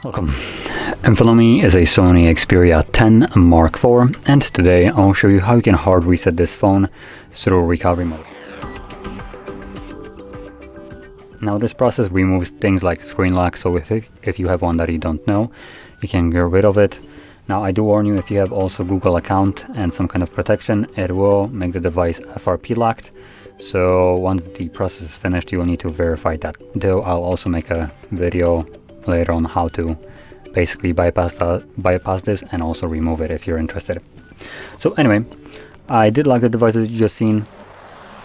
Welcome. In front of me is a Sony Xperia 10 Mark IV, and today I'll show you how you can hard reset this phone through recovery mode. Now this process removes things like screen lock, so if you have one that you don't know, you can get rid of it. Now I do warn you, if you have also Google account and some kind of protection, it will make the device FRP locked. So once the process is finished, you will need to verify that. Though I'll also make a video later on how to basically bypass this and also remove it if you're interested. So anyway, I did lock the devices you just seen,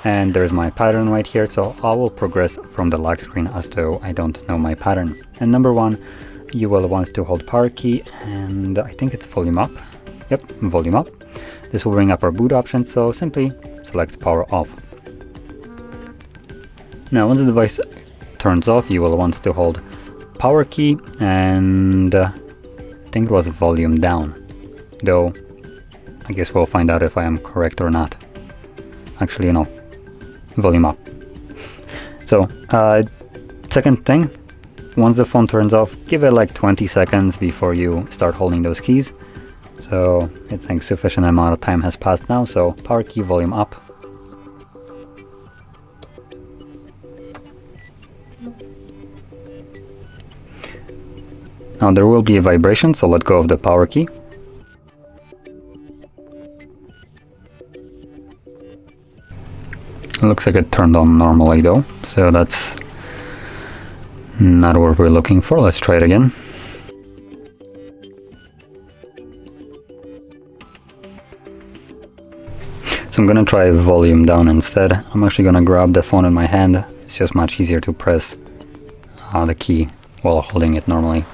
and there's my pattern right here, so I will progress from the lock screen as though I don't know my pattern. And number one, you will want to hold power key, and I think it's volume up. Yep, volume up. This will bring up our boot options, so simply select power off. Now once the device turns off, you will want to hold power key, and I think it was volume down, though I guess we'll find out if I am correct or not. Actually, no, volume up. So second thing, once the phone turns off, give it like 20 seconds before you start holding those keys. So I think sufficient amount of time has passed now, so power key, volume up. Now there will be a vibration, so let go of the power key. It looks like it turned on normally though, so that's not what we're looking for. Let's try it again. So I'm gonna try volume down instead. I'm actually gonna grab the phone in my hand. It's just much easier to press the key while holding it normally.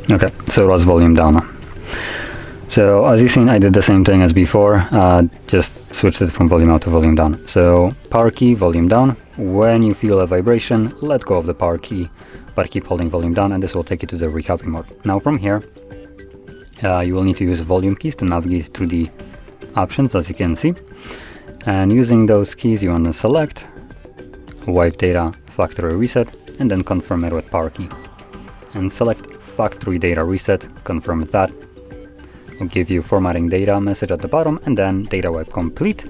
Okay, so it was volume down. So as you've seen, I did the same thing as before, just switched it from volume up to volume down. So power key, volume down. When you feel a vibration, let go of the power key, but keep holding volume down, and this will take you to the recovery mode. Now from here, you will need to use volume keys to navigate through the options, as you can see. And using those keys, you want to select wipe data factory reset, and then confirm it with power key. And select factory data reset, confirm that. Will give you formatting data message at the bottom, and then data wipe complete,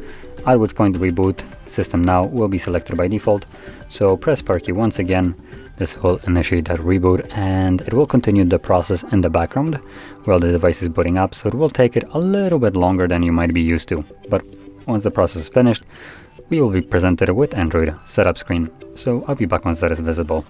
at which point reboot system now will be selected by default. So press power key once again. This will initiate that reboot, and it will continue the process in the background while the device is booting up, so it will take it a little bit longer than you might be used to. But once the process is finished, we will be presented with Android setup screen. So I'll be back once that is visible.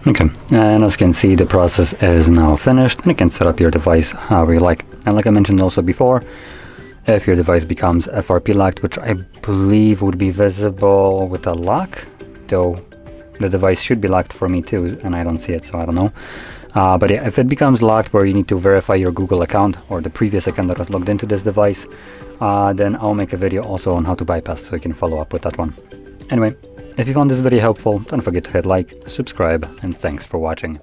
Okay, and as you can see, the process is now finished, and you can set up your device however you like. And like I mentioned also before, if your device becomes FRP locked, which I believe would be visible with a lock, though the device should be locked for me too, and I don't see it, so I don't know. But yeah, if it becomes locked where you need to verify your Google account or the previous account that was logged into this device, then I'll make a video also on how to bypass, so you can follow up with that one. Anyway, if you found this video helpful, don't forget to hit like, subscribe, and thanks for watching.